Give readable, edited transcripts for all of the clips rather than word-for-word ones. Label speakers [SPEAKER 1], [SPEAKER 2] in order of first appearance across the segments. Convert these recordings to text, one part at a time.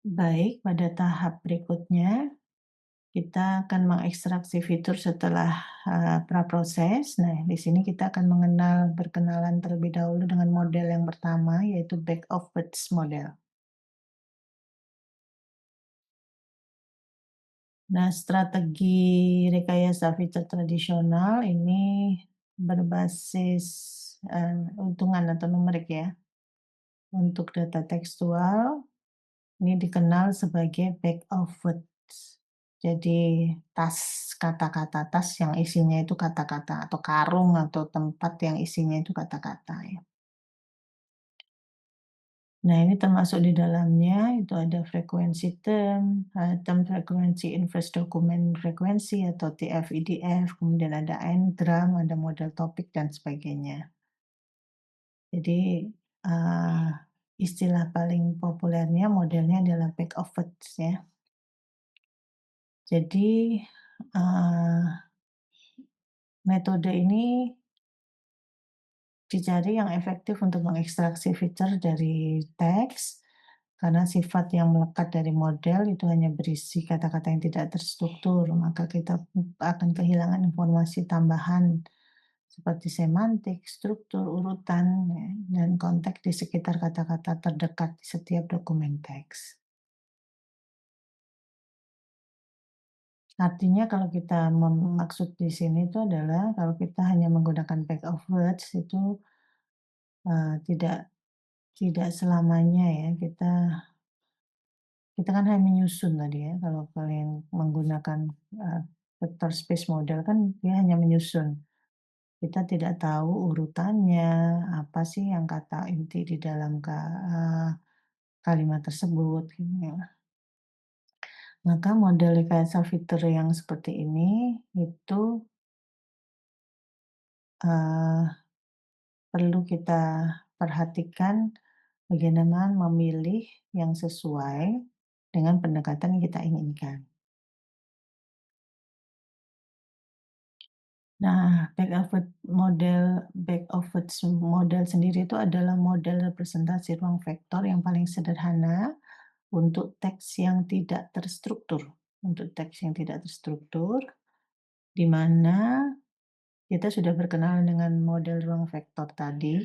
[SPEAKER 1] Baik, pada tahap berikutnya kita akan mengekstraksi fitur setelah, praproses. Nah, di sini kita akan berkenalan terlebih dahulu dengan model yang pertama, yaitu back of words model. Nah, strategi rekayasa fitur tradisional ini berbasis, hitungan atau numerik ya. Untuk data tekstual, ini dikenal sebagai back of words. Jadi tas kata-kata, tas yang isinya itu kata-kata atau karung atau tempat yang isinya itu kata-kata ya. Nah, ini termasuk di dalamnya itu ada frekuensi term frekuensi inverse document frekuensi atau TF-IDF, kemudian ada n-gram, ada model topik dan sebagainya. Jadi, eee, istilah paling populernya modelnya adalah back of words ya. Jadi, eee, metode ini dicari yang efektif untuk mengekstraksi fitur dari teks, karena sifat yang melekat dari model itu hanya berisi kata-kata yang tidak terstruktur, maka kita akan kehilangan informasi tambahan seperti semantik, struktur, urutan, ya, dan konteks di sekitar kata-kata terdekat di setiap dokumen teks. Artinya kalau kita maksud di sini itu adalah kalau kita hanya menggunakan back of words itu, tidak tidak selamanya ya kita kan hanya menyusun tadi ya, kalau kalian menggunakan, vector space model kan dia hanya menyusun. Kita tidak tahu urutannya, apa sih yang kata inti di dalam kalimat tersebut, gitu ya. Maka model rekayasa fitur yang seperti ini, itu, eee, perlu kita perhatikan bagaimana memilih yang sesuai dengan pendekatan yang kita inginkan. Nah, back of words model sendiri itu adalah model representasi ruang vektor yang paling sederhana untuk teks yang tidak terstruktur. Untuk teks yang tidak terstruktur, di mana kita sudah berkenalan dengan model ruang vektor tadi,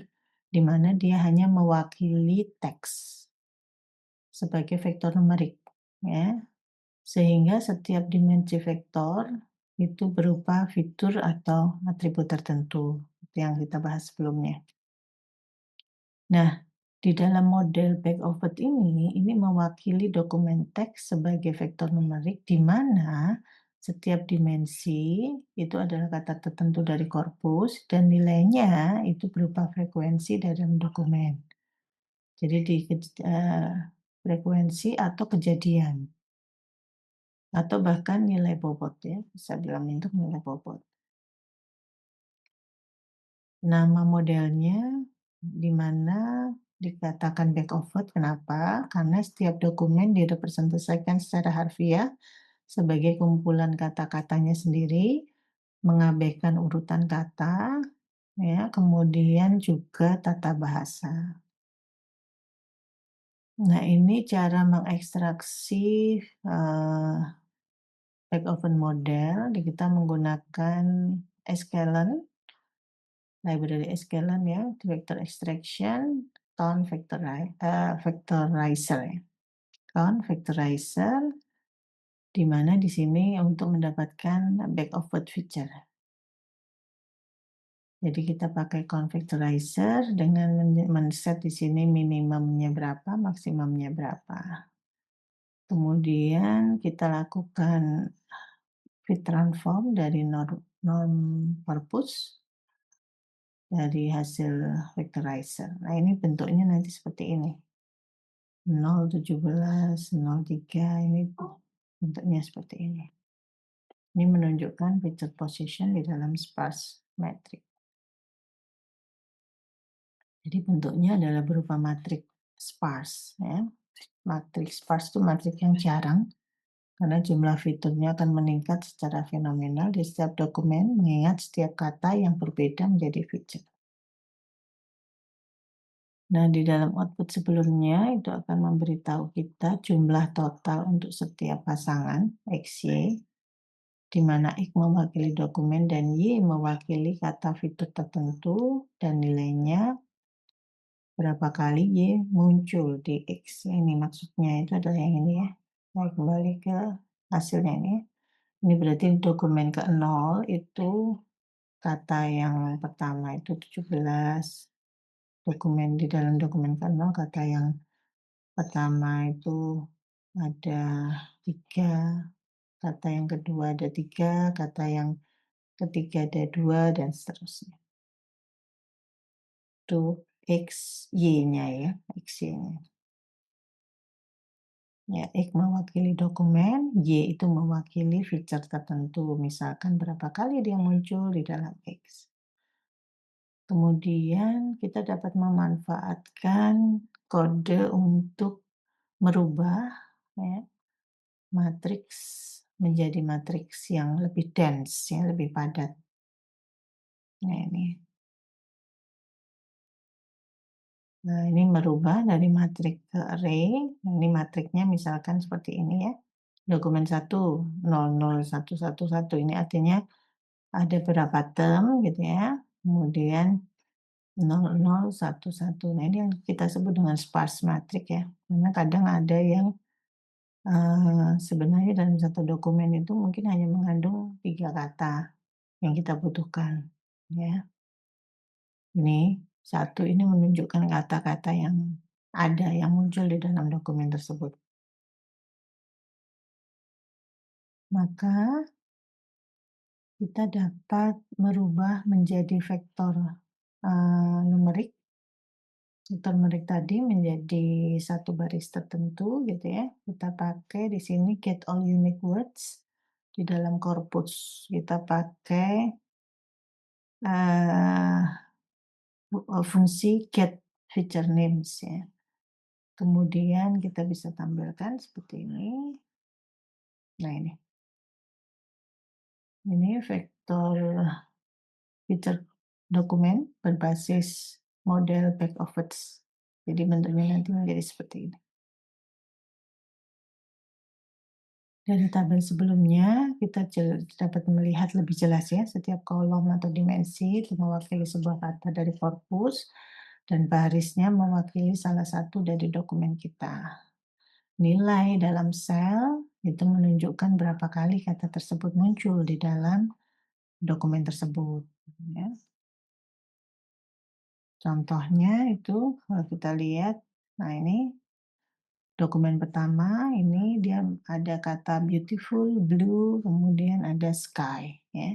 [SPEAKER 1] di mana dia hanya mewakili teks sebagai vektor numerik, ya. Sehingga setiap dimensi vektor itu berupa fitur atau atribut tertentu, yang kita bahas sebelumnya. Nah, di dalam model back-orbit ini mewakili dokumen teks sebagai vektor numerik di mana setiap dimensi itu adalah kata tertentu dari korpus dan nilainya itu berupa frekuensi dalam dokumen. Jadi frekuensi atau kejadian. Atau bahkan nilai bobot ya, bisa dalam bentuk nilai bobot. Nama modelnya di mana dikatakan back of word, kenapa? Karena setiap dokumen direpresentasikan secara harfiah sebagai kumpulan kata-katanya sendiri, mengabaikan urutan kata, ya, kemudian juga tata bahasa. Nah, ini cara mengekstraksi, back-oven model, kita menggunakan sklearn, library sklearn ya, vector extraction, tone vectorizer ya. Tone vectorizer, di mana di sini untuk mendapatkan back of word feature. Jadi kita pakai count vectorizer dengan men-set di sini minimumnya berapa, maksimumnya berapa. Kemudian kita lakukan fit transform dari norm corpus dari hasil vectorizer. Nah, ini bentuknya nanti seperti ini. 017, 03, ini bentuknya seperti ini. Ini menunjukkan feature position di dalam sparse matrix. Jadi bentuknya adalah berupa matrik sparse ya. Matrik sparse itu matrik yang jarang karena jumlah fiturnya akan meningkat secara fenomenal di setiap dokumen mengingat setiap kata yang berbeda menjadi fitur. Nah, di dalam output sebelumnya itu akan memberitahu kita jumlah total untuk setiap pasangan X, Y, di mana X mewakili dokumen dan Y mewakili kata fitur tertentu dan nilainya berapa kali Y muncul di X ini, maksudnya itu adalah yang ini ya. Saya kembali ke hasilnya ini. Ini berarti dokumen ke-0 itu kata yang pertama itu 17, dokumen di dalam dokumen ke-0 kata yang pertama itu ada 3, kata yang kedua ada 3, kata yang ketiga ada 2, dan seterusnya. Itu X, Y-nya ya, X, Y-nya. Ya, X mewakili dokumen, Y itu mewakili feature tertentu, misalkan berapa kali dia muncul di dalam X. Kemudian kita dapat memanfaatkan kode untuk merubah ya, matriks menjadi matriks yang lebih dense, yang lebih padat. Nah ini. Nah, ini merubah dari matrik ke array. Ini matriknya misalkan seperti ini ya. Dokumen 1, 00111. Ini artinya ada berapa term gitu ya. Kemudian 0011. Nah, ini yang kita sebut dengan sparse matrix ya. Karena kadang ada yang sebenarnya dalam satu dokumen itu mungkin hanya mengandung 3 kata yang kita butuhkan ya. Ini 1 ini menunjukkan kata-kata yang ada, yang muncul di dalam dokumen tersebut. Maka kita dapat merubah menjadi vektor numerik. Vektor numerik tadi menjadi satu baris tertentu gitu ya. Kita pakai di sini get all unique words. Di dalam korpus kita pakai fungsi get feature names ya. Kemudian kita bisa tampilkan seperti ini. Nah ini vektor feature dokumen berbasis model back of words. Jadi bentuknya nanti menjadi seperti ini. Dari tabel sebelumnya, kita dapat melihat lebih jelas ya, setiap kolom atau dimensi itu mewakili sebuah kata dari korpus, dan barisnya mewakili salah satu dari dokumen kita. Nilai dalam sel itu menunjukkan berapa kali kata tersebut muncul di dalam dokumen tersebut. Ya. Contohnya itu kalau kita lihat, nah ini dokumen pertama ini dia ada kata beautiful, blue, kemudian ada sky ya.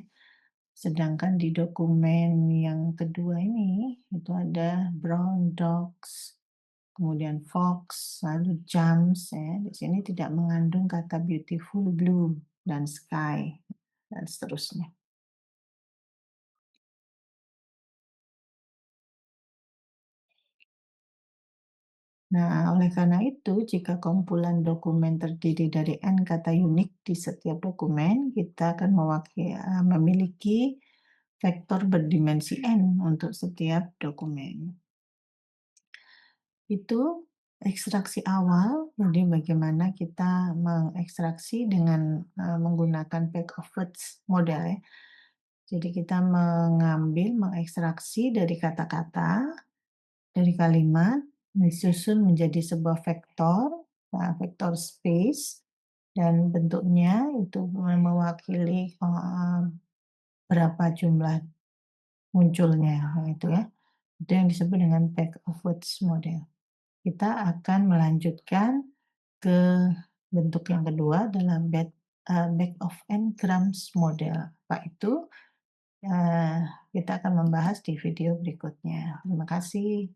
[SPEAKER 1] Sedangkan di dokumen yang kedua ini itu ada brown dogs, kemudian fox, lalu jumps ya. Di sini tidak mengandung kata beautiful, blue, dan sky dan seterusnya. Nah, oleh karena itu, jika kumpulan dokumen terdiri dari N kata unik di setiap dokumen, kita akan memiliki vektor berdimensi N untuk setiap dokumen. Itu ekstraksi awal, jadi bagaimana kita mengekstraksi dengan menggunakan back of words model ya. Jadi kita mengekstraksi dari kata-kata, dari kalimat, disusun menjadi sebuah vektor, vektor space, dan bentuknya itu mewakili berapa jumlah munculnya, gitu ya. Itu yang disebut dengan back of words model. Kita akan melanjutkan ke bentuk yang kedua dalam back of n-grams model. Apa itu? Kita akan membahas di video berikutnya. Terima kasih.